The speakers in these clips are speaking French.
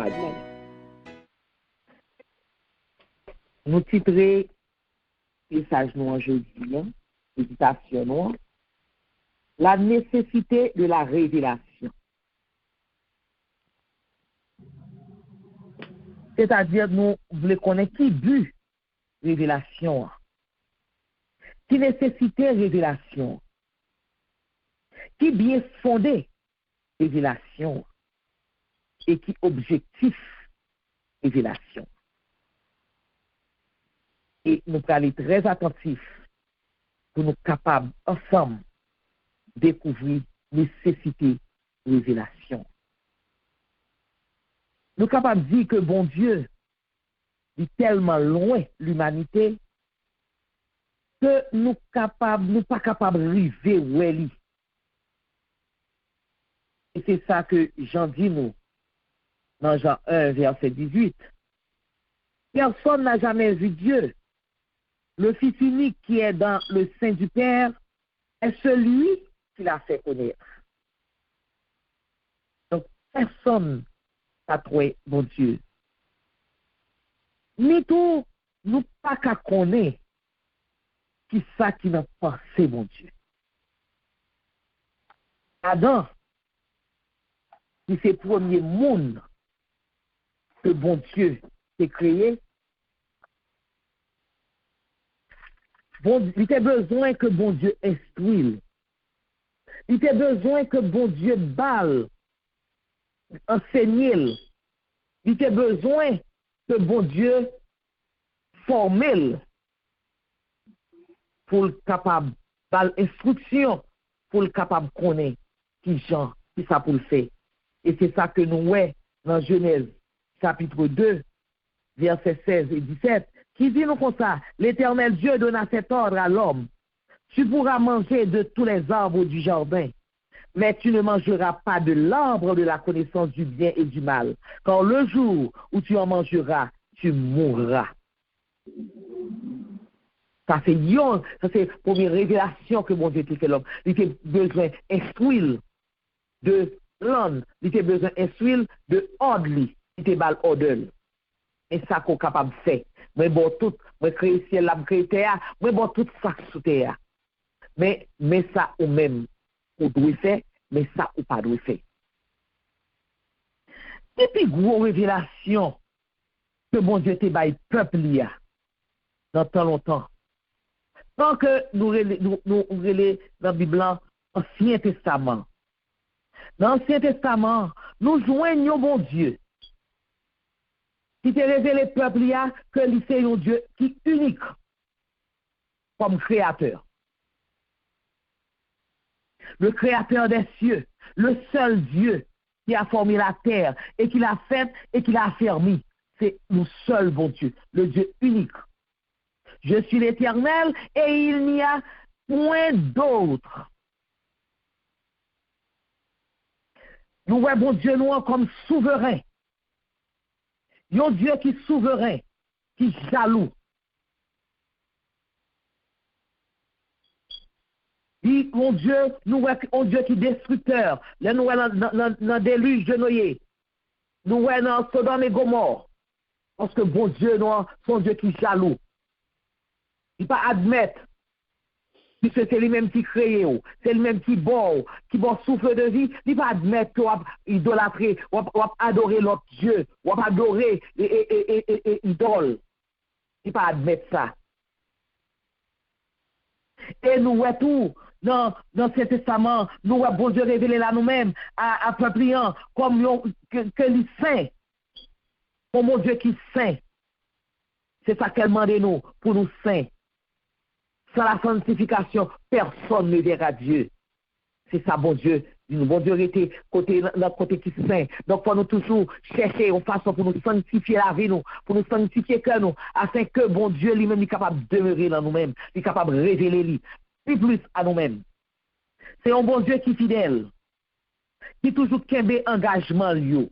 paradis. Nous titrons message nous aujourd'hui, méditation nous, la nécessité de la révélation. C'est-à-dire, nous voulons connaître qui but révélation, qui nécessité révélation, qui bien fondé révélation et qui objectif révélation. Et nous allons aller très attentifs pour nous capables ensemble découvrir nécessité révélation. Nous sommes capables de dire que bon Dieu est tellement loin l'humanité que nous pas capables d'arriver où elle est. Et c'est ça que Jean dit nous dans Jean 1, verset 18. Personne n'a jamais vu Dieu. Le Fils unique qui est dans le sein du Père est celui qui l'a fait connaître. Donc, personne n'a trouvé bon Dieu. Ni tout, nous pas qu'à connaître qui ça qui n'a pensé bon Dieu. Adam, qui c'est le premier monde que bon Dieu s'est créé, bon, il a besoin que bon Dieu instruise. Il a besoin que bon Dieu balle, enseigne. Il a besoin que bon Dieu forme pour le capable balle instruction, pour le capable connaître qui Jean, qui ça pour le faire. Et c'est ça que nous voyons dans Genèse chapitre 2, versets 16 et 17. Qui dit nous comme ça, l'Éternel Dieu donna cet ordre à l'homme. Tu pourras manger de tous les arbres du jardin, mais tu ne mangeras pas de l'arbre de la connaissance du bien et du mal. Car le jour où tu en mangeras, tu mourras. Ça c'est la première révélation que mon Dieu t'a fait l'homme. Il a besoin d'instruire de l'homme, il a besoin d'instruire de ordre, il a besoin d'ordre. Et ça qu'on est capable de faire. Moi, bon, tout, moi, créer ciel, la créer terre, moi, bon, tout ça sous terre. Mais ça, ou même, ou doit faire, mais ça, ou pas doit faire. Et puis, gros révélation, que mon Dieu te baille peuple, dans tant longtemps. Tant que nous relèvons dans la Bible, Ancien Testament. Dans l'Ancien Testament, nous joignons bon Dieu. Qui te révélé peuple que c'est un Dieu qui est unique comme créateur. Le créateur des cieux, le seul Dieu qui a formé la terre et qui l'a faite et qui l'a affermi. C'est le seul bon Dieu, le Dieu unique. Je suis l'Éternel et il n'y a point d'autre. Nous voyons bon Dieu nous comme souverain. Un Dieu qui est souverain, qui est jaloux. Et mon Dieu, nous voyons un Dieu qui est destructeur. Là, nous voyons dans le déluge de Noé. Nous voyons dans Sodome et Gomorrhe. Parce que bon Dieu, nous, son Dieu qui est jaloux. Il ne peut pas admettre puisque c'est lui-même qui crée, c'est lui-même qui bon souffle de vie, il ne peut pas admettre qu'on va idolâtrer, on va adorer l'autre Dieu, on va adorer idole. Il ne peut pas admettre ça. Et nous voyons tout dans ce testament, nous voyons bon Dieu révéler là nous-mêmes à peuple comme que les saints, comme mon Dieu qui est saint. C'est ça qu'elle demande nous, pour nous saints. Sans la sanctification, personne ne verra Dieu. C'est ça, bon Dieu. Bon Dieu était notre côté qui est saint. Donc, pour nous toujours chercher une façon pour nous sanctifier la vie, pour nous sanctifier que nous, afin que bon Dieu lui-même est capable de demeurer dans nous-mêmes, il est capable de révéler lui, plus à nous-mêmes. C'est un bon Dieu qui est fidèle, qui toujours kembe engagement lui.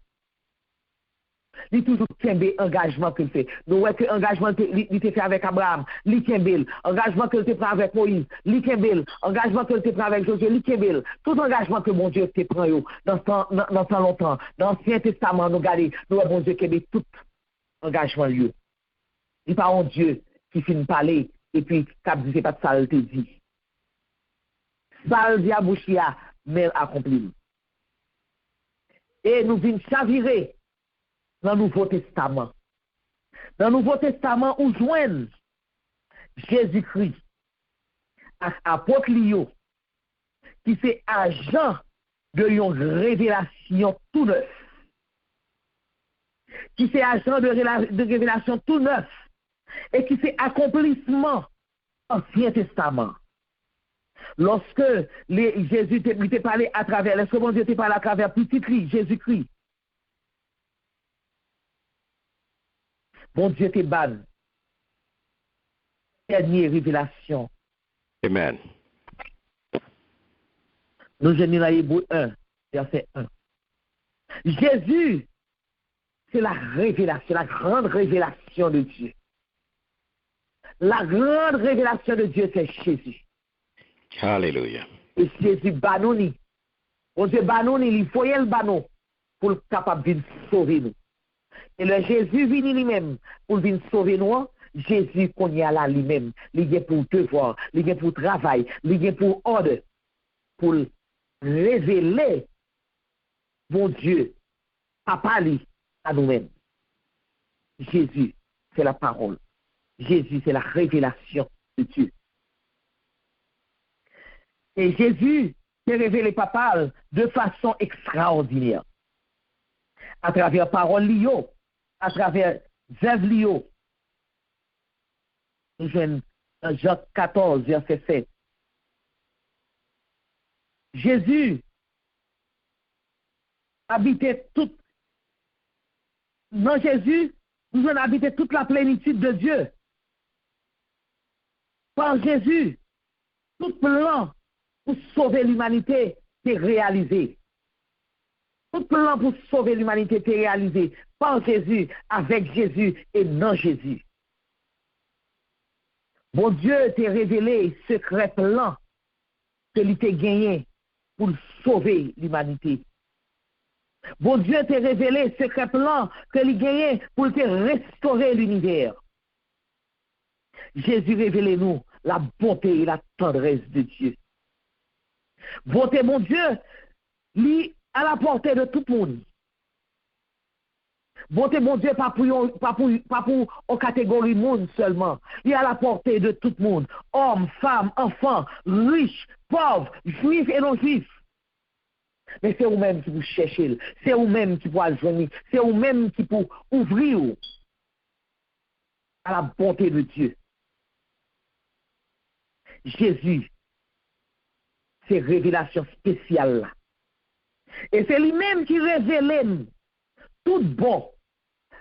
Il toujours tient engagement qu'il fait. Nous voyons que l'engagement qu'il fait avec Abraham, il tient engagement qu'il fait avec Moïse, il tient engagement qu'il fait avec Josué, il tient tout engagement que mon Dieu te prend dans tant longtemps. Dans l'Ancien Testament, nous regardons, nous voyons mon Dieu qui met tout engagement lui. Il n'est pas un Dieu qui finit parler et puis cap dit c'est pas ça il te dit. Ça le dit à bouchia, mais accompli. Et nous venons chavirer dans le Nouveau Testament. Dans le Nouveau Testament, on joint Jésus-Christ à apôtre Lio, qui c'est agent de une révélation tout neuf. Qui c'est agent de révélation tout neuf. Et qui c'est accomplissement Ancien Testament. Lorsque Jésus t'a parlé à travers, lorsque mon Dieu t'a parlé à travers petit Christ, Jésus-Christ, mon Dieu te banne. Dernière révélation. Amen. Nous venons dans Hébreux 1, verset 1. Jésus, c'est la révélation, la grande révélation de Dieu. La grande révélation de Dieu, c'est Jésus. Hallelujah. Et Jésus banouni. Mon Dieu banouni, il faut le banon pour être capable de sauver nous. Et le Jésus vient lui-même pour venir sauver nous. Jésus qu'on y a là lui-même. Il est pour devoir, il est pour travail, il est pour ordre, pour révéler mon Dieu, papa lui, à nous-mêmes. Jésus, c'est la parole. Jésus, c'est la révélation de Dieu. Et Jésus s'est révélé papa de façon extraordinaire. À travers parole Lio, à travers œuvres Lio. Nous jouons dans Jacques 14, verset 7. Jésus habitait toute. Dans Jésus, nous avons habité toute la plénitude de Dieu. Par Jésus, tout plan pour sauver l'humanité est réalisé. Tout plan pour sauver l'humanité est réalisé par Jésus, avec Jésus et non Jésus. Bon Dieu t'a révélé secret plan que il t'a gagné pour sauver l'humanité. Bon Dieu t'a révélé secret plan que il a gagné pour te restaurer l'univers. Jésus révèle nous la bonté et la tendresse de Dieu. Bonté, mon Dieu, lui à la portée de tout le monde. Bonté, mon Dieu, pas pour une catégorie monde seulement. Il est à la portée de tout le monde. Hommes, femmes, enfants, riches, pauvres, juifs et non-juifs. Mais c'est vous-même qui vous cherchez. C'est vous-même qui vous joindre. C'est vous-même qui vous ouvrir à la bonté de Dieu. Jésus, c'est révélation spéciale là. Et c'est lui-même qui révèle tout bon,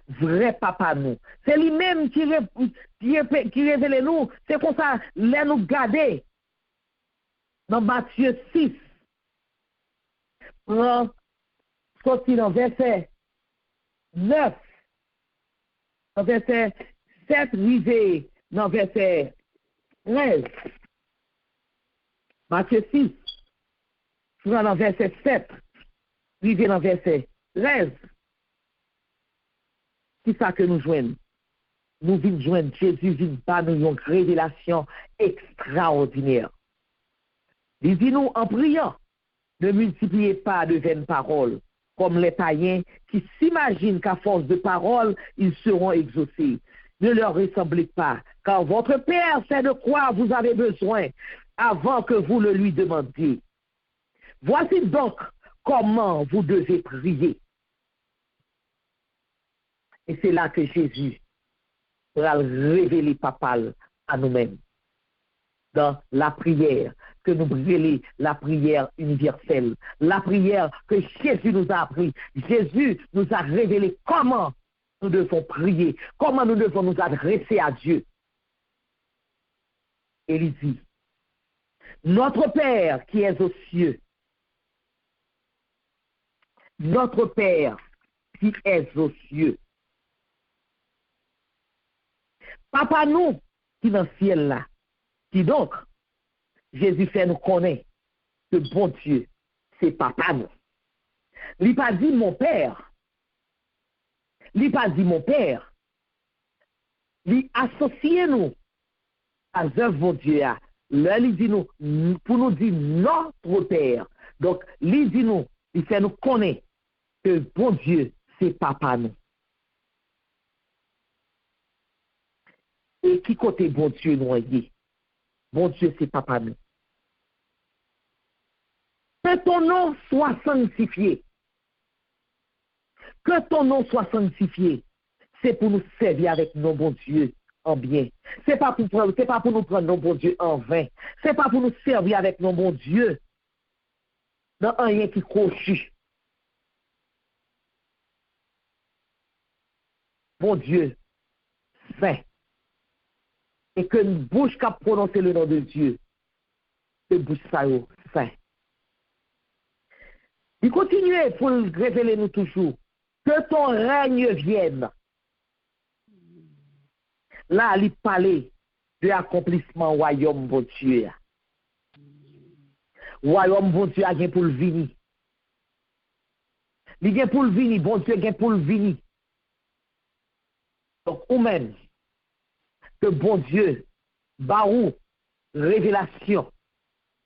vrai papa nous. C'est lui-même qui révèle nous. C'est comme ça, là nous garder. Dans Matthieu 6, sorti dans verset 9, dans verset 7, arrivé dans verset 13. Matthieu 6, dans verset 7, arrivé dans verset 13. C'est ça que nous joignons. Nous venons joindre Jésus, vient pas nous une révélation extraordinaire. Il dit nous en priant, ne multipliez pas de vaines paroles, comme les païens qui s'imaginent qu'à force de paroles, ils seront exaucés. Ne leur ressemblez pas, car votre Père sait de quoi vous avez besoin avant que vous le lui demandiez. Voici donc comment vous devez prier. Et c'est là que Jésus va révéler papa à nous-mêmes. Dans la prière, que nous révélons la prière universelle, la prière que Jésus nous a appris. Jésus nous a révélé comment nous devons prier, comment nous devons nous adresser à Dieu. Et il dit, notre Père qui est aux cieux, notre Père qui est aux cieux, Papa nous, qui dans le ciel là, qui donc, Jésus fait nous connaître que bon Dieu, c'est papa nous. Il pas dit mon père. Il pas dit mon père. Il associe nous à œuvre bon Dieu. Là, il dit nous, pour nous dire notre père. Donc, il dit nous, il fait nous connaître que bon Dieu, c'est papa nous. Et qui côté bon Dieu nous est? Bon Dieu, c'est papa nous. Que ton nom soit sanctifié. Que ton nom soit sanctifié. C'est pour nous servir avec nos bons Dieu en bien. C'est pas pour nous prendre nos bons Dieu en vain. C'est pas pour nous servir avec nos bons Dieu dans rien qui crochu. Bon Dieu, saint. Et que une bouche qui a prononcé le nom de Dieu, que bouche ça yo, saint. Il continue pour révéler nous toujours que ton règne vienne. Là, il parlait de l'accomplissement royaume bon Dieu. Royaume bon Dieu a bien pour le venir. Il vient pour le venir, bon Dieu vient pour le venir. Donc, ou même, que bon Dieu, barou, révélation,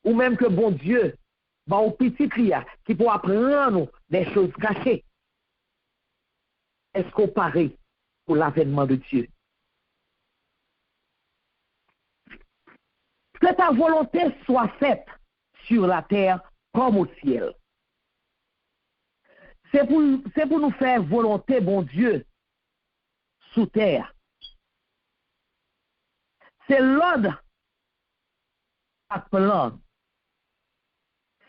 ou même que bon Dieu, barou petit clia, qui pourra apprendre des choses cachées. Est-ce qu'on paraît pour l'avènement de Dieu? Que ta volonté soit faite sur la terre comme au ciel. C'est pour nous faire volonté, bon Dieu, sous terre. C'est l'ordre à plan.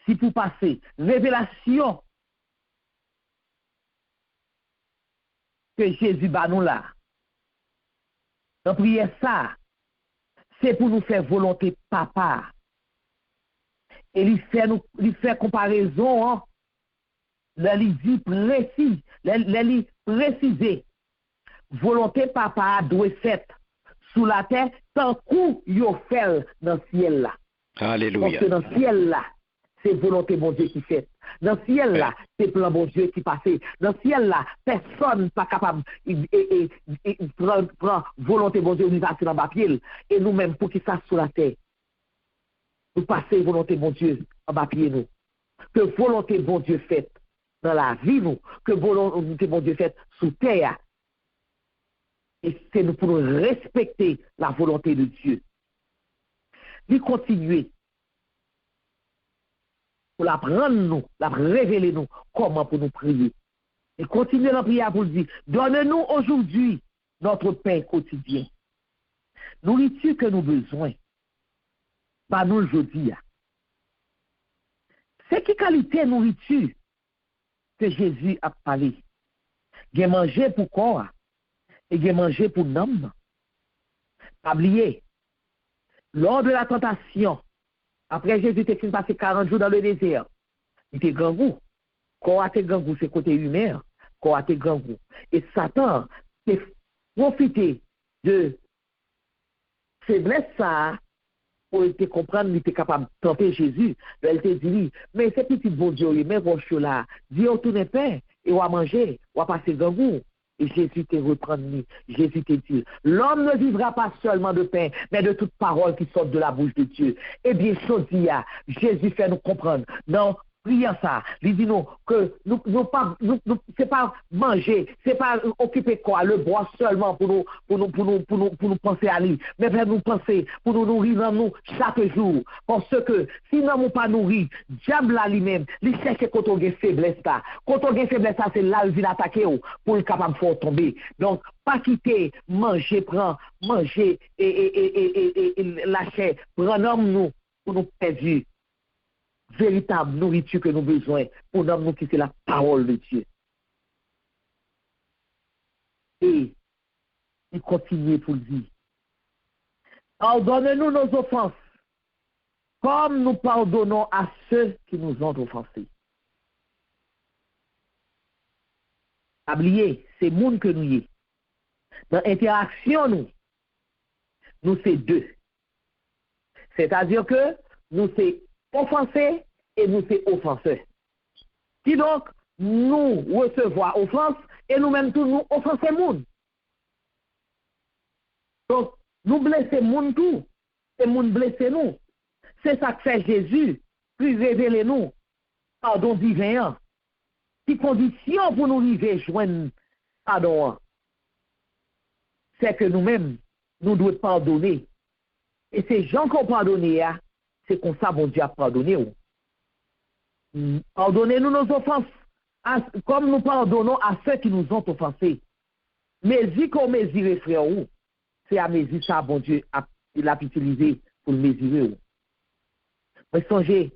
Si pour passer, révélation que Jésus bat nous là. Donc, prière ça, c'est pour nous faire volonté papa. Et il fait comparaison, hein? Là, il dit précis, il préciser. Volonté papa doit être sous la terre tant qu'on y fait dans le ciel là. Alléluia. Parce que dans le ciel là, c'est volonté bon Dieu qui fait. Dans le ciel là, c'est plan bon Dieu qui passe. Dans le ciel là, personne n'est pas capable de prendre volonté bon Dieu, nous passer dans le papier. Et nous-mêmes, pour qu'il fasse sur la terre, nous passer volonté bon Dieu en papier nous. Que volonté bon Dieu faite dans la vie nous, que volonté bon Dieu faite sous terre. Et c'est nous pour nous respecter la volonté de Dieu. Lui continuer pour la prendre nous, la révéler nous, comment pour nous prier. Et continuer la prière pour dire, donne-nous aujourd'hui notre pain quotidien. Nourriture que nous avons besoin. Pas nous aujourd'hui. C'est quelle qualité de nourriture que Jésus a parlé. Il a mangé pour corps et il a mangé pour l'âme. Pas oublier, lors de la tentation, après Jésus était passé 40 jours dans le désert, il était grand goût. Corps a été grand goût, c'est côté humain. Corps a été grand goût. Et Satan s'est profité de faiblesse ça pour te comprendre, il était capable de tenter Jésus. Elle te dit, mais c'est petit bon Dieu, mais vos choses là, dis au tout n'est pas, et on va manger, on va passer grand goût. Et Jésus te reprend, Jésus te dit, l'homme ne vivra pas seulement de pain, mais de toute parole qui sort de la bouche de Dieu. Eh bien, Jésus fait nous comprendre. Non, prions ça. Il dit nous que c'est pas manger, c'est pas occuper quoi, le bois seulement pour nous penser à lui, mais pour nous penser, pour nous nourrir dans nous chaque jour. Parce que si nous ne pas nourrir, diable là lui-même, il cherche quand on a faiblesse là. Quand on a faiblesse là, c'est là qu'il vient attaquer pour le capable de faire tomber. Donc, pas quitter, manger, prendre, manger et lâcher, prendre nous pour nous perdre. Véritable nourriture que nous avons besoin pour nous qui c'est la parole de Dieu. Et il continue pour dire, pardonne-nous nos offenses, comme nous pardonnons à ceux qui nous ont offensés. Oubliez, c'est monde que nous y est. Dans l'interaction, nous, nous c'est deux. C'est-à-dire que nous c'est offensés et nous c'est offenseurs. Qui donc nous recevoir offense et nous-mêmes tous nous offenser monde. Donc nous blesser monde tout et monde blesser nous. C'est ça que fait Jésus, puis révéler nous pardon divin. Qui condition pour nous arriver joindre pardon, c'est que nous-mêmes nous devons pardonner. Et ces gens qu'on pardonne, c'est comme ça bon Dieu a pardonné. Pardonnez-nous nos offenses, comme nous pardonnons à ceux qui nous ont offensés. Mais si qu'on mesure frère, c'est à mesure ça bon Dieu il a utilisé pour le mesurer. Mais songez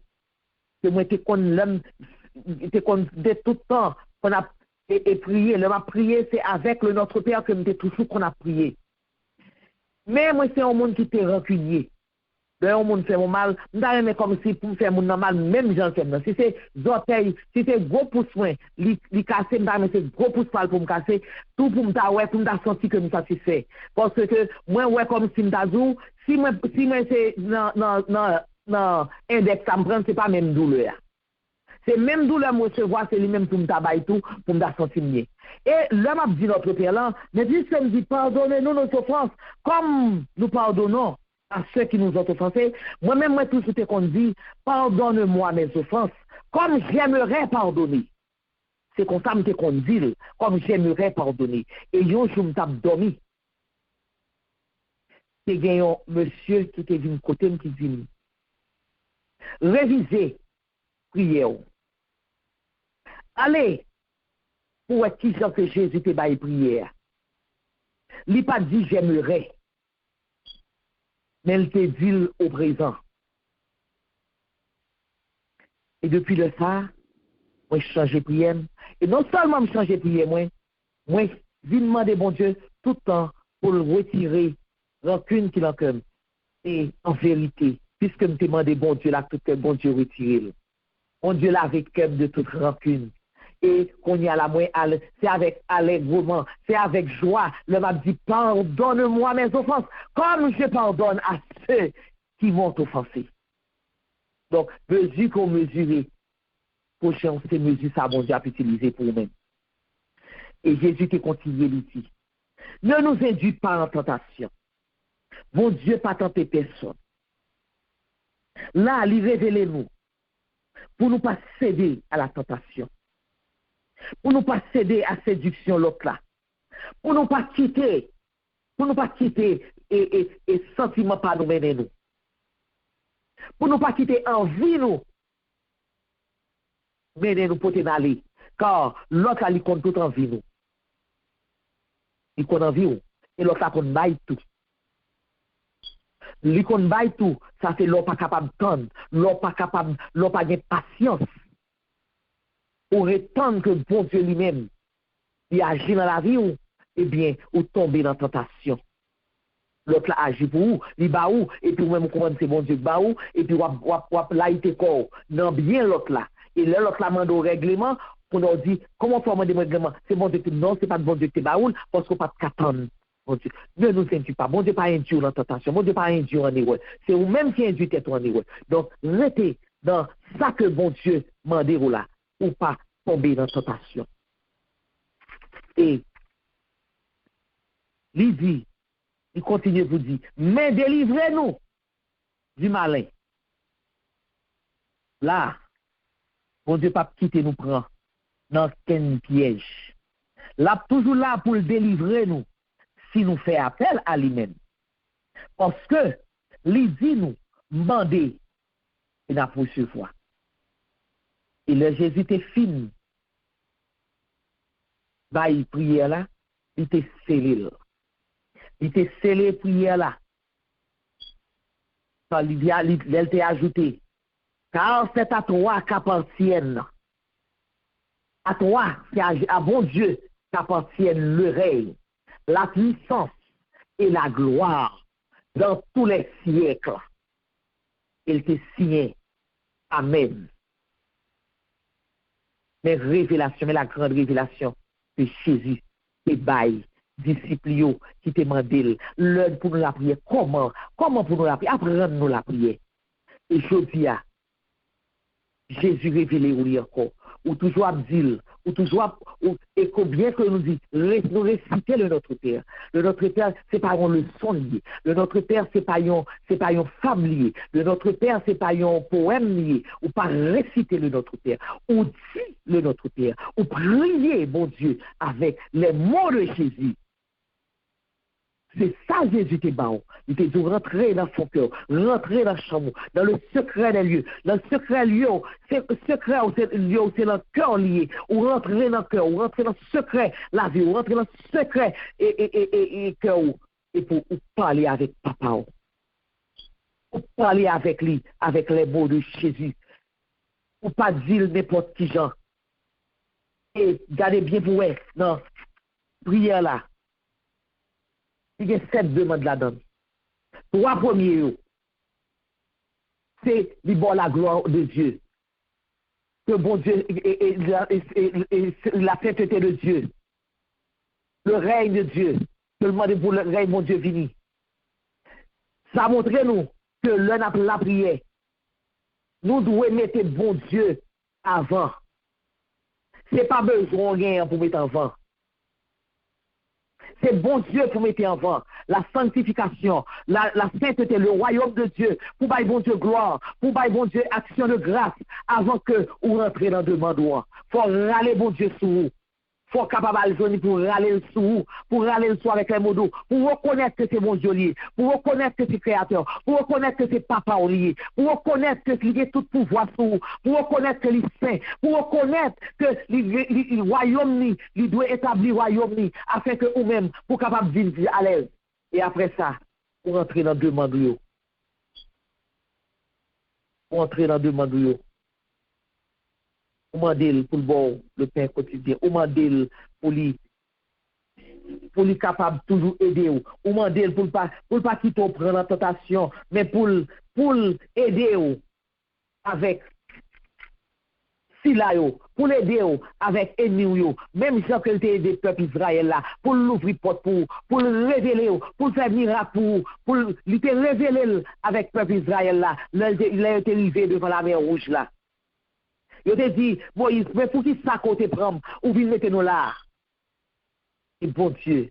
que moi j'étais de tout le temps qu'on a et prié, le m'a prié c'est avec le Notre Père que nous toujours qu'on a prié. Mais moi c'est un monde qui était rancunier. Un monde fait mon mal, mais comme si pour me faire mon mal, même j'en fais. Si c'est orteil, si c'est gros pouce moins, li casser, mais c'est gros pouce pas pour me casser, tout pour me ouais, pour me sentir que me satisfait. Parce que moi ouais comme si me si moi c'est non index ça me prend c'est pas même douleur. C'est même douleur me recevoir, c'est lui-même pour me tabailler tout, pour me sentir mieux. Et l'homme a dit notre Père là, mais dit ça me dit pardonnez-nous nos offenses, comme nous pardonnons à ceux qui nous ont offensés. Moi-même, moi, tout ce qu'on dit, pardonne-moi mes offenses, comme j'aimerais pardonner. C'est comme ça qu'on dit, comme j'aimerais pardonner. Et yon, je me tape dormi. C'est un monsieur qui était venu côté qui dit, révisez, prière. Allez, pour être qui que Jésus te baille prière. Il n'a pas dit j'aimerais. Mais elle te dit au présent. Et depuis le ça, moi je change de prière. Et non seulement je change de prière, moi je demande bon Dieu tout le temps pour le retirer rancune qu'il a comme. Et en vérité, puisque je demande bon Dieu là, tout le bon Dieu retire. Bon Dieu là avec cœur de toute rancune. Et qu'on y a la moins, c'est avec allègrement, c'est avec joie. Le m'a dit, pardonne-moi mes offenses, comme je pardonne à ceux qui m'ont offensé. Donc, mesure qu'on mesure, prochain, c'est mesure ça, bon Dieu a utilisé pour nous-mêmes. Et Jésus qui continue ici. Ne nous induis pas en tentation. Bon Dieu pas tenter personne. Là, il révèle-nous pour nous pas céder à la tentation. Pour nous pas céder à séduction l'autre là. Pour nous pas quitter et sentiment pas nous mener nous. Pour nous pas quitter envie nous mener nous pour aller. Car l'autre là, il compte tout envie nous. Il compte envie nous. Et l'autre là, compte bail tout. Il compte bail tout. Ça fait l'autre pas capable de tendre. L'autre pas capable, l'autre pas de patience. Pour attendre que bon Dieu lui-même il agit dans la vie ou eh bien ou tomber dans la tentation. L'autre là agit pour vous, il bat ou et puis même comment c'est bon Dieu bat ou et puis wap là il te corps non bien l'autre là et l'autre là mande au règlement pour nous dire comment faut demander règlement c'est bon Dieu non c'est pas bon Dieu qui baoul parce qu'on pas qu'attendre bon Dieu ne nous induis pas bon Dieu pas induit dans la tentation bon Dieu pas induit en erreur c'est vous même qui induit tête en erreur donc restez dans ça que bon Dieu mande ou là ou pas tomber dans la tentation. Et il dit, il continue vous dire, mais délivrez-nous du malin. Là, bon Dieu pas quitter nous prend dans quel piège. Là, toujours là pour le délivrer nous, si nous fait appel à lui-même. Parce que, il dit nous, demandez, et n'a pas recevoir. Et le Jésus était fin. Bah, il priait là, il était scellé. Il était scellé prière là. Il était ajouté. Car c'est à toi qu'appartiennent. À toi, c'est à bon Dieu qu'appartiennent le règne, la puissance et la gloire dans tous les siècles. Il était signé. Amen. Mais la grande révélation de Jésus, c'est bail disciples qui te demandent l'heure pour nous la prière. Comment pour nous la prière? Apprendre-nous la prière. Et je dis à Jésus révélé ou encore, ou toujours Abdil, ou toujours, et combien que nous dit, nous réciter le Notre Père. Le Notre Père, c'est pas une leçon liée. Le Notre Père, c'est pas une femme liée. Le Notre Père, c'est pas un poème lié. Ou pas réciter le Notre Père. Ou dit le Notre Père. Ou prier, mon Dieu, avec les mots de Jésus. C'est ça Jésus te bat. Il te dit rentrer dans son cœur, rentrer dans la chambre, dans le secret des lieux. Dans le secret lieu, c'est le secret lieu, c'est dans le cœur lié. Ou rentrer dans le cœur, ou rentrer dans le secret la vie, ou rentrer dans le secret et cœur. Et pour parler avec papa. Pour parler avec lui, avec les mots de Jésus. Pour pas dire n'importe qui genre. Et gardez bien pour vous, non, prière là. Il y a 7 demandes là-dedans. 3 premiers, c'est d'abord la gloire de Dieu. Que bon Dieu et la sainteté de Dieu. Le règne de Dieu. Que le monde pour le règne, mon Dieu, vini. Ça montre nous que l'un après la prière, nous devons mettre bon Dieu avant. Ce n'est pas besoin de rien pour mettre avant. C'est bon Dieu pour mettre en avant la sanctification, la sainteté, le royaume de Dieu, pour bailler bon Dieu gloire, pour bailler bon Dieu action de grâce, avant que vous rentrez dans le demande. Il faut râler bon Dieu sur vous. Il faut capable de pour râler sur vous, pour râler le soir avec les mots d'eau, pour reconnaître que c'est mon Dieu lié, pour reconnaître que c'est créateur, pour reconnaître que c'est papa lié, pour reconnaître que il y a tout pouvoir sur vous, pour reconnaître que il est saint, pour reconnaître que le royaume il doit établir le royaume afin que vous-même pour capable de vivre à l'aise. Et après ça, pour entrer dans le demande. Pour entrer dans le demande. Ou mandel pour le pain quotidien, ou mandel pour lui capable toujours aider ou mandel pour pas quitter prendre la tentation, mais pour aider avec sila yo, pour l'aider avec ennemi même si que t'aider le peuple Israël là, pour l'ouvrir porte pour le révéler pour faire miracle pour lui te révéler avec peuple Israël là, il a été arrivé devant la mer rouge là. Il te dit, Moïse, mais pour qui ça côté prendre, ou vous mettez nous là? Et bon Dieu,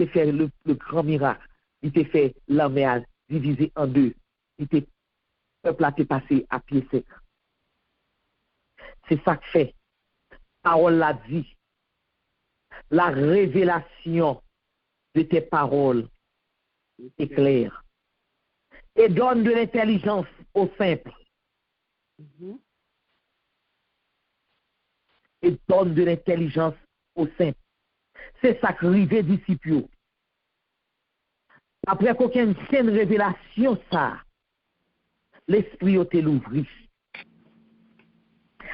il te fait le grand miracle. Il te fait la mer divisée en deux. Il te peuple a te passé à pied sec. C'est ça que fait. Parole l'a dit. La révélation de tes paroles est claire. Et donne de l'intelligence aux simples. Et donne de l'intelligence aux saints. C'est ça que rivé disciples. Après qu'aucune chaîne révélation, ça, l'esprit a été l'ouvri.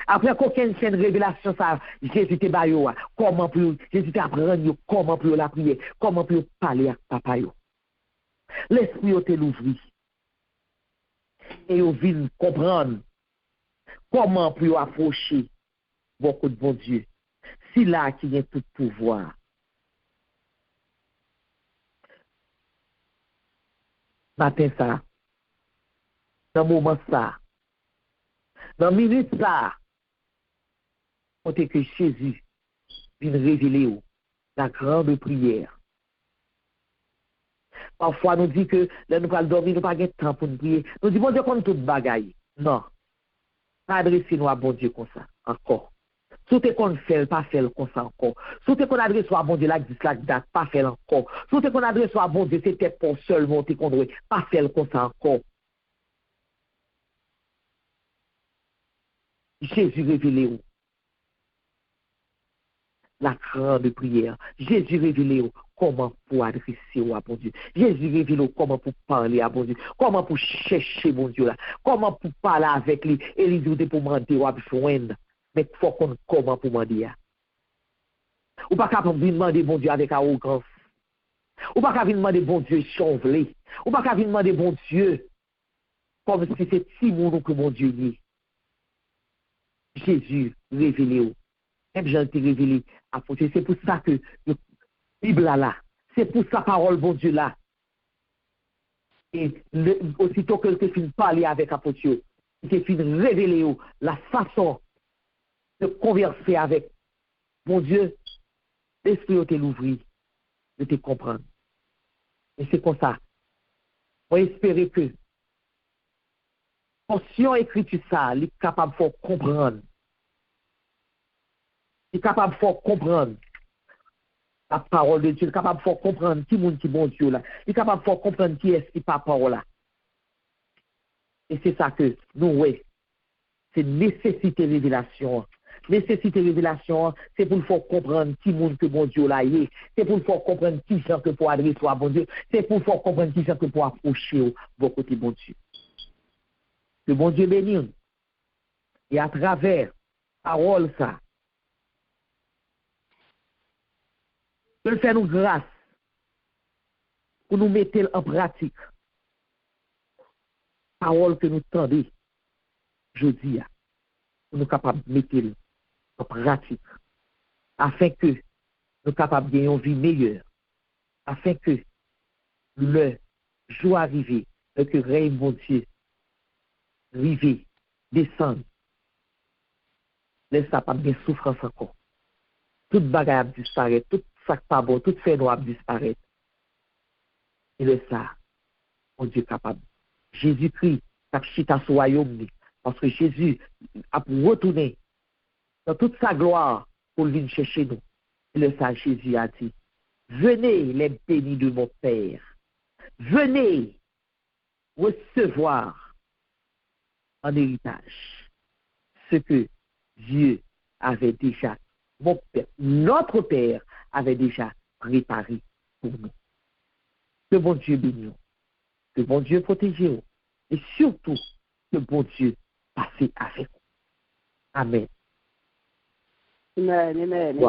Après qu'aucune chaîne révélation, ça, Jésus te bayo, comment pour Jésus t'apprendre, comment pour la prière, comment pour parler à papa yo. L'esprit a été l'ouvri. Et vous venez comprendre comment pour approcher beaucoup de bon Dieu. Si là qui a tout pouvoir. Matin ça, dans le moment ça, dans la minute ça, on est que Jésus vient révéler la grande prière. Parfois, nous dit que là, nous allons dormir, nous n'avons pas de temps pour nous prier. Nous disons, bon Dieu, qu'on tout bagaille. Non. Adressez-nous à bon Dieu comme ça, encore. Tout est qu'on fait, pas faire comme ça encore. Tout est qu'on adresse à bon Dieu, là, date, pas faire encore. Tout est qu'on adresse à bon Dieu, c'était pour seulement qu'on doit pas faire comme ça encore. Jésus révélé la grande prière. Jésus révélé comment pour adresser à bon Dieu. Jésus révélé comment pour parler à bon Dieu. Comment pour chercher bon Dieu là. Comment pour parler avec lui. Et lui dire pour demander ou joindre. Mais il faut qu'on comment pour demander. Ou pas capable de demander bon Dieu avec arrogance. Ou pas capable de demander bon Dieu chanvelé. Ou pas capable de demander bon Dieu comme si c'est si mon que mon Dieu dit. Jésus révélé. Même Jean t'ai révélé à côté. C'est pour ça que Bible là. C'est pour sa parole, bon Dieu là. Et aussitôt que tu finis de parler avec l'apôtre, tu finis de révéler la façon de converser avec mon Dieu, l'esprit te l'ouvrir, de te comprendre. Et c'est comme ça. On espère que portion écriture ça, il est capable de comprendre. Il est capable de comprendre la parole de Dieu. Il est capable de comprendre qui est qui bon Dieu là. Il est capable de comprendre qui est qui pas parole là. Et c'est ça que nous, oui, c'est nécessité révélation. Nécessité révélation, c'est pour le faire comprendre qui monde que bon Dieu là est. C'est pour le faire comprendre qui gens que pour adresser à bon Dieu. C'est pour le faire comprendre qui gens que pour approcher au côté bon Dieu. Que bon Dieu bénisse. Et à travers parole ça, que le fait nous grâce pour nous mettre en pratique. Parole que nous tendons, je dis, pour nous capables de mettre en pratique, afin que nous soyons capables de gagner une vie meilleure, afin que le jour arrivé, que règne mon Dieu, arrive, descende, laisse ça pas de souffrance encore. Toute bagarre disparaît, tout sac pas bon, tout fait noir disparaît. Et le ça, mon Dieu capable. Jésus-Christ a chita son royaume, parce que Jésus a retourné dans toute sa gloire pour venir chercher nous. Et le ça, Jésus a dit, venez les bénis de mon Père, venez recevoir en héritage ce que Dieu avait déjà, mon Père, notre Père avait déjà préparé pour nous. Que bon Dieu bénisse, que bon Dieu protège nous, et surtout que bon Dieu passe avec nous. Amen. Amen, amen.